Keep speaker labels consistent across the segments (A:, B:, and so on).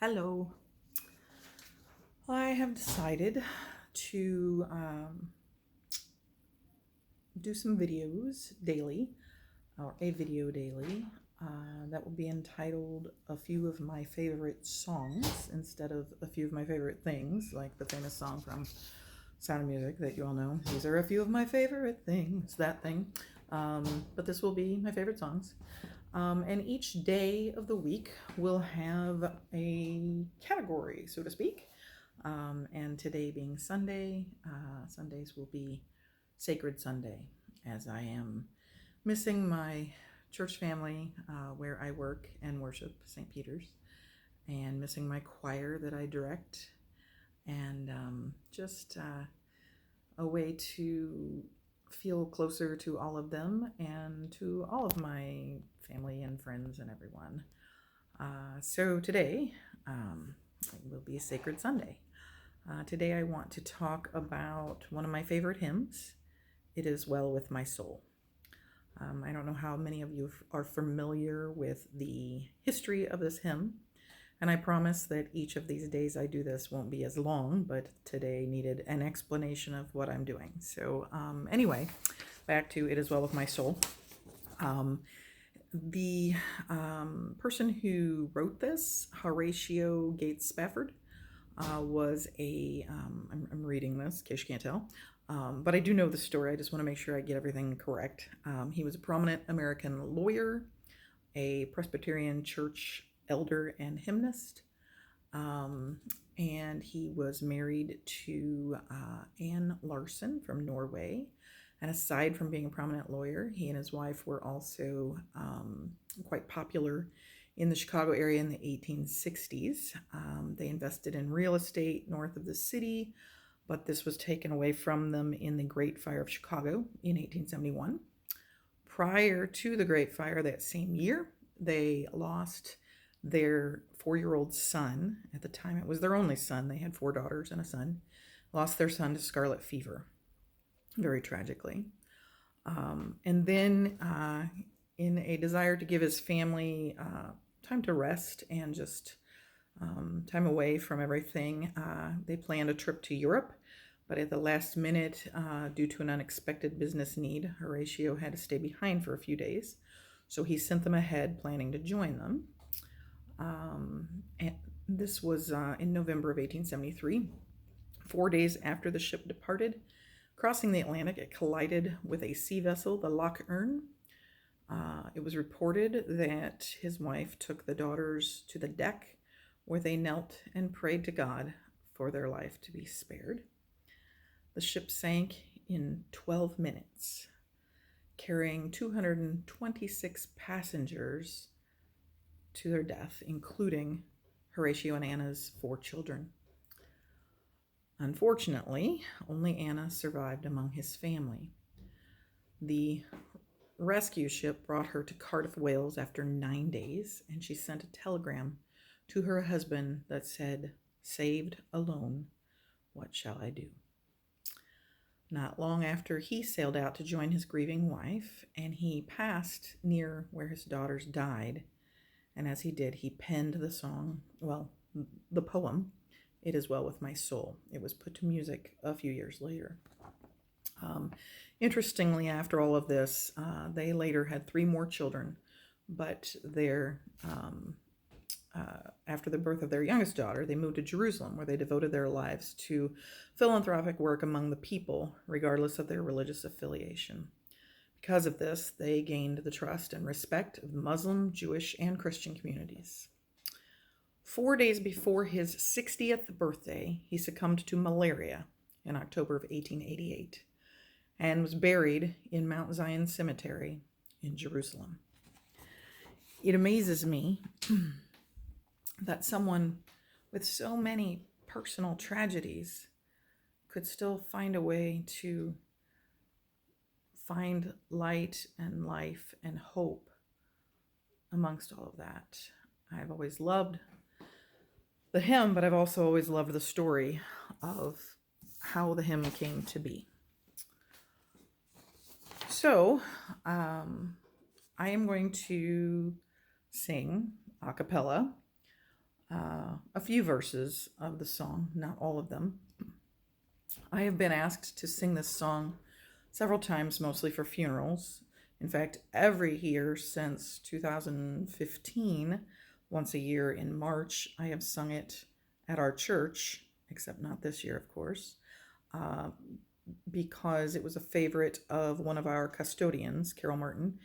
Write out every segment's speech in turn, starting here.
A: Hello. I have decided to do some videos daily, or a video daily, that will be entitled A Few of My Favorite Songs instead of A Few of My Favorite Things, like the famous song from Sound of Music that you all know. These are a few of my favorite things, that thing. But this will be my favorite songs. And each day of the week will have a category, so to speak. And today being Sunday, Sundays will be Sacred Sunday, as I am missing my church family where I work and worship, St. Peter's, and missing my choir that I direct, and just a way to feel closer to all of them and to all of my family and friends and everyone. So today will be a Sacred Sunday. Today I want to talk about one of my favorite hymns, It Is Well With My Soul. I don't know how many of you are familiar with the history of this hymn, and I promise that each of these days I do this won't be as long, but today needed an explanation of what I'm doing. So anyway, back to It Is Well With My Soul. The person who wrote this, Horatio Gates Spafford, was I'm reading this in case you can't tell, but I do know the story. I just want to make sure I get everything correct. He was a prominent American lawyer, a Presbyterian church elder and hymnist, and he was married to Anne Larson from Norway. And aside from being a prominent lawyer, he and his wife were also quite popular in the Chicago area in the 1860s. They invested in real estate north of the city, but this was taken away from them in the Great Fire of Chicago in 1871. Prior to the Great Fire that same year, they lost their 4-year-old son. At the time, it was their only son. They had 4 daughters and a son. Lost their son to scarlet fever, very tragically. And then in a desire to give his family time to rest and just time away from everything, they planned a trip to Europe. But at the last minute, due to an unexpected business need, Horatio had to stay behind for a few days. So he sent them ahead, planning to join them. And this was in November of 1873. 4 days after the ship departed, crossing the Atlantic, it collided with a sea vessel, the Loch Earn. It was reported that his wife took the daughters to the deck, where they knelt and prayed to God for their life to be spared. The ship sank in 12 minutes, carrying 226 passengers to their death, including Horatio and Anna's 4 children. Unfortunately, only Anna survived among his family. The rescue ship brought her to Cardiff, Wales after 9 days, and she sent a telegram to her husband that said, "Saved alone, what shall I do?" Not long after, he sailed out to join his grieving wife, and he passed near where his daughters died. And as he did, he penned the song, the poem, It Is Well With My Soul. It was put to music a few years later. Interestingly, after all of this, they later had 3 more children, but after the birth of their youngest daughter, they moved to Jerusalem, where they devoted their lives to philanthropic work among the people, regardless of their religious affiliation. Because of this, they gained the trust and respect of Muslim, Jewish, and Christian communities. 4 days before his 60th birthday, he succumbed to malaria in October of 1888 and was buried in Mount Zion Cemetery in Jerusalem. It amazes me that someone with so many personal tragedies could still find a way to find light and life and hope amongst all of that. I've always loved the hymn, but I've also always loved the story of how the hymn came to be. So, I am going to sing a cappella a few verses of the song, not all of them. I have been asked to sing this song several times, mostly for funerals. In fact, every year since 2015, once a year in March, I have sung it at our church, except not this year, of course, because it was a favorite of one of our custodians, Carol Martin,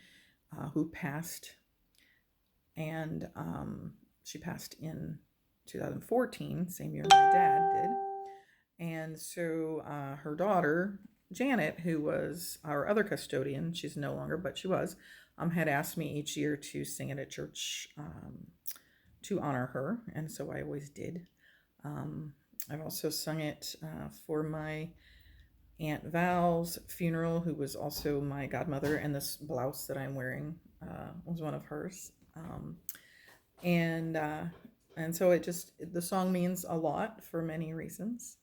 A: who passed. And she passed in 2014, same year my dad did. And so her daughter, Janet, who was our other custodian, she's no longer, but she was, had asked me each year to sing it at church to honor her. And so I always did. I've also sung it for my Aunt Val's funeral, who was also my godmother, and this blouse that I'm wearing was one of hers. And so the song means a lot for many reasons.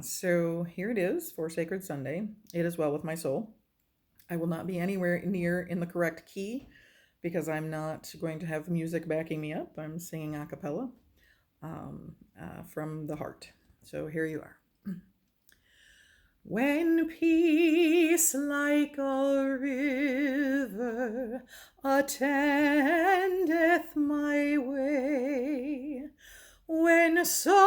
A: So here it is for Sacred Sunday. It is well with my soul. I will not be anywhere near in the correct key because I'm not going to have music backing me up. I'm singing a cappella from the heart. So here you are. When peace like a river attendeth my way, when sorrows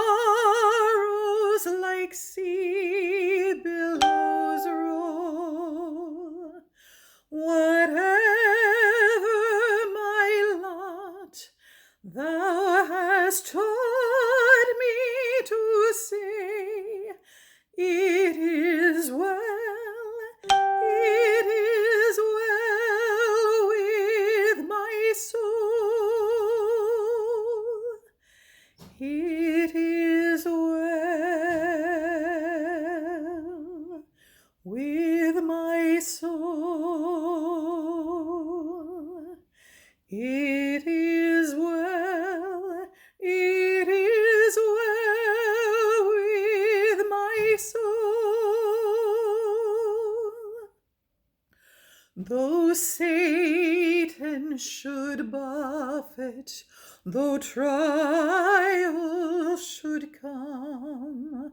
A: like sea billows roll, whatever my lot, thou hast taught me to say, it is well with my soul. It is well with my soul. It is well with my soul. Though Satan should buffet, though trial should come,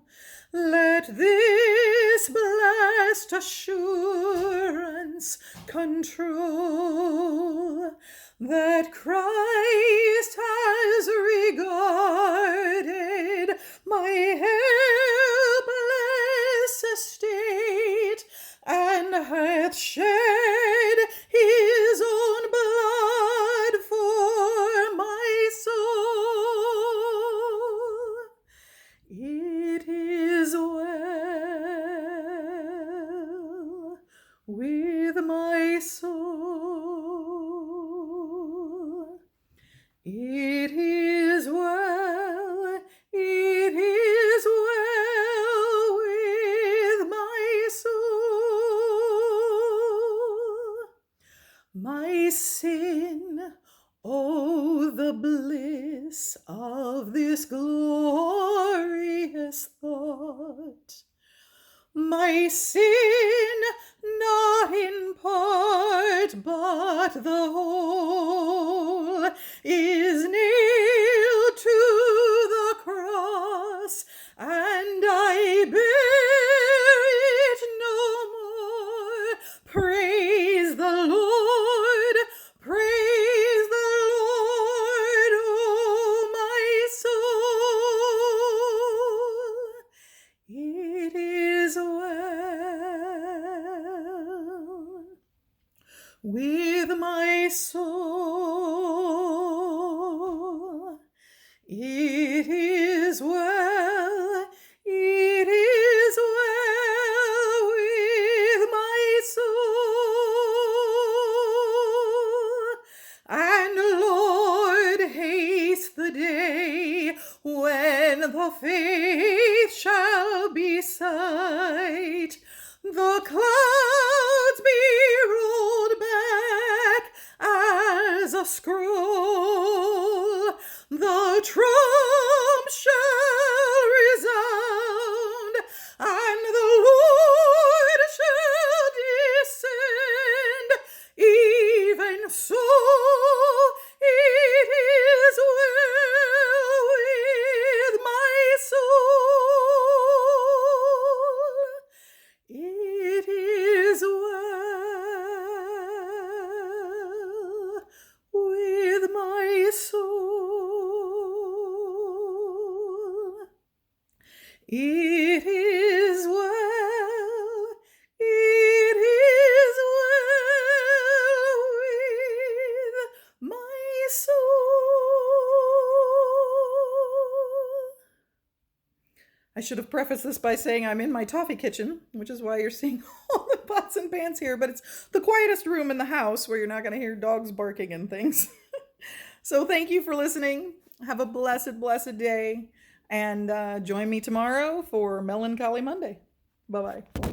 A: let this blessed assurance control, that Christ has regarded my helpless estate, and hath shed his own blood for my soul. It is well with my soul. It is well with my soul. My sin, oh, the bliss of this glorious thought. My sin, not in part, but the whole, is nailed to the cross, and I bear it no more. Praise the Lord, praise the Lord, oh my soul. It is well with my soul. It is well with my soul. And Lord, haste the day when the faith shall be sight, the clouds be rolled back as a scroll, the trump shall resound, and the Lord shall descend. Even so, it is well It is well, it is well with my soul. I should have prefaced this by saying I'm in my toffee kitchen, which is why you're seeing all the pots and pans here, but it's the quietest room in the house where you're not going to hear dogs barking and things. So thank you for listening. Have a blessed, blessed day. And join me tomorrow for Melancholy Monday. Bye bye.